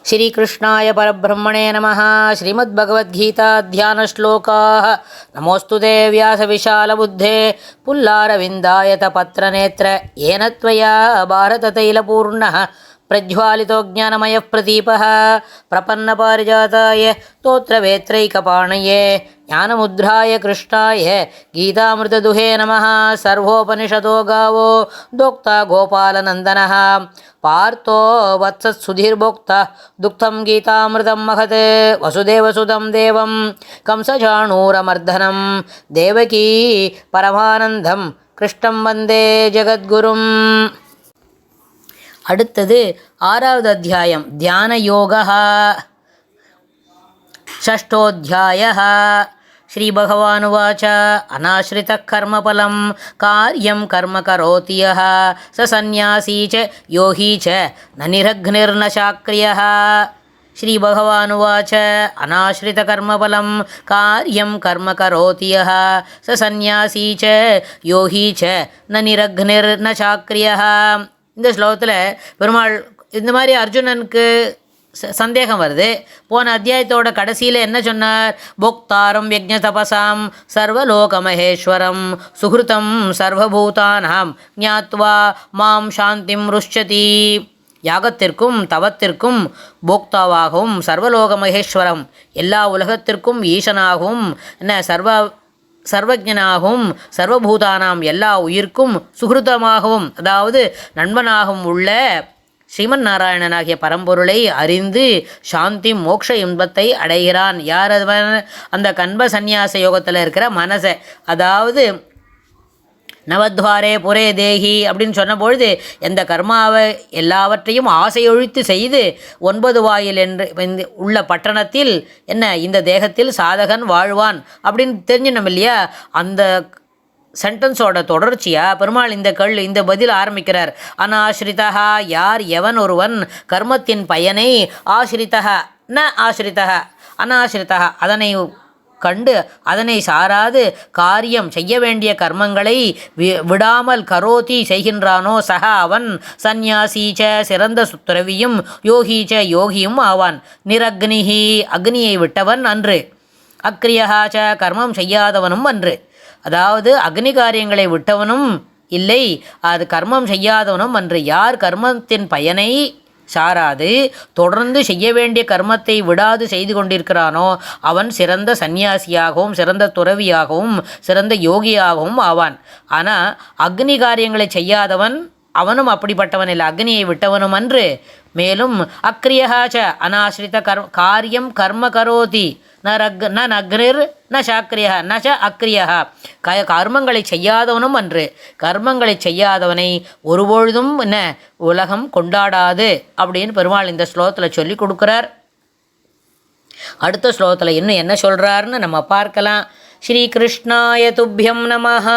श्रीकृष्णाय परब्रह्मणे नमः। श्रीमद्भगवद्गीता ध्यानश्लोकाः। नमोऽस्तु ते व्यासविशालबुद्धे पुल्लारविन्दायत पत्रनेत्र येन त्वया भारततैलपूर्णः प्रज्वालितो ज्ञानमयः प्रदीपः प्रपन्नपारिजाताय स्तोत्रवेत्रैकपाणये ज्ञानमुद्राय कृष्णाय गीतामृतदुहे नमः। सर्वोपनिषदो गावो दोक्ता गोपालनन्दनः पार्थो वत्सत्सुधीर्भोक्ता दुग्धं गीतामृतं महत् वसुदेवसुतं देवं कंसचाणूरमर्दनं देवकी परमानन्दं कृष्णं वन्दे ஜகத்குரும். அடுத்தது 6வது அத்தியாயம் தியான யோகः. षष्ठोऽध्यायः. श्रीभगवानुवाच अनाश्रितः कर्मफलं कार्यं कर्म करोति यः स सन्न्यासी च योगी च न निरग्निर्न चाक्रियः. श्रीभगवानुवाच अनाश्रितकर्मफलं कार्यं कर्म करोति यः स सन्न्यासी च योगी च न निरग्निर्न चाक्रियः. இந்த ஸ்லோகத்தில் பெருமாள் இந்த மாதிரி அர்ஜுனனுக்கு சந்தேகம் வருது. போன அத்தியாயத்தோட கடைசியில் என்ன சொன்னார்? போக்தாரம் யஜ்ஞ தபசாம் சர்வலோகமகேஸ்வரம் சுஹ்ருதம் சர்வபூதானாம் ஞாத்வா மாம் சாந்திம் ருஷ்யதி. யாகத்திற்கும் தவத்திற்கும் போக்தாவாகவும் சர்வலோக மகேஸ்வரம் எல்லா உலகத்திற்கும் ஈசனாகவும் சர்வஜனாகவும் சர்வபூதானாம் எல்லா உயிர்க்கும் சுகிருதமாகவும் அதாவது நண்பனாகவும் உள்ள ஸ்ரீமன் நாராயணனாகிய பரம்பொருளை அறிந்து சாந்தி மோக்ஷ இன்பத்தை அடைகிறான். யார் அவன்? அந்த கண்ப சந்நியாச யோகத்தில் இருக்கிற மனசை, அதாவது நவத்வாரே புரே தேகி அப்படின்னு சொன்ன பொழுது எந்த கர்மாவை எல்லாவற்றையும் ஆசையொழித்து செய்து 9 வாயில் என்று உள்ள பட்டணத்தில் இந்த தேகத்தில் சாதகன் வாழ்வான் அப்படின்னு தெரிஞ்சினோம் இல்லையா? அந்த சென்டென்ஸோட தொடர்ச்சியாக பெருமாள் இந்த பதில் ஆரம்பிக்கிறார். அனாஸ்ரிதா, யார் எவன் ஒருவன் கர்மத்தின் பயனை ஆஸ்ரிதா ந ஆஸ்ரிதா அனாஸ்ரிதா அதனை கண்டு அதனை சாராது காரியம் செய்ய வேண்டிய கர்மங்களை விடாமல் கரோதி செய்கின்றானோ சக அவன் சந்நியாசீச்ச சிறந்த துறவியும் யோகீச்ச யோகியும் ஆவான். நிரக்னிஹி அக்னியை விட்டவன் அன்று, அக்ரியஹாச்ச கர்மம் செய்யாதவனும் அன்று. அதாவது அக்னி காரியங்களை விட்டவனும் இல்லை, அது கர்மம் செய்யாதவனும் அன்று. யார் கர்மத்தின் பயனை சாராது தொடர்ந்து செய்ய வேண்டிய கர்மத்தை விடாது செய்து கொண்டிருக்கிறானோ அவன் சிறந்த சந்நியாசியாகவும் சிறந்த துறவியாகவும் சிறந்த யோகியாகவும் ஆவான். ஆனால் அக்னி காரியங்களை செய்யாதவன் அவனும் அப்படிப்பட்டவன் இல்லை, அக்னியை விட்டவனும் அன்று. மேலும் அக்ரியஹாச்ச அனாஸ்ரித காரியம் கர்ம கரோதி ந நக்னிர் ந சாக்கிரியா ந ச அக்ரியா கர்மங்களை செய்யாதவனும் அன்று. கர்மங்களை செய்யாதவனை ஒருபொழுதும் உலகம் கொண்டாடாது அப்படின்னு பெருமாள் இந்த ஸ்லோகத்தில் சொல்லி கொடுக்குறார். அடுத்த ஸ்லோகத்தில் இன்னும் என்ன சொல்கிறாருன்னு நம்ம பார்க்கலாம். ஸ்ரீ கிருஷ்ணாய துப்யம் நமஹ.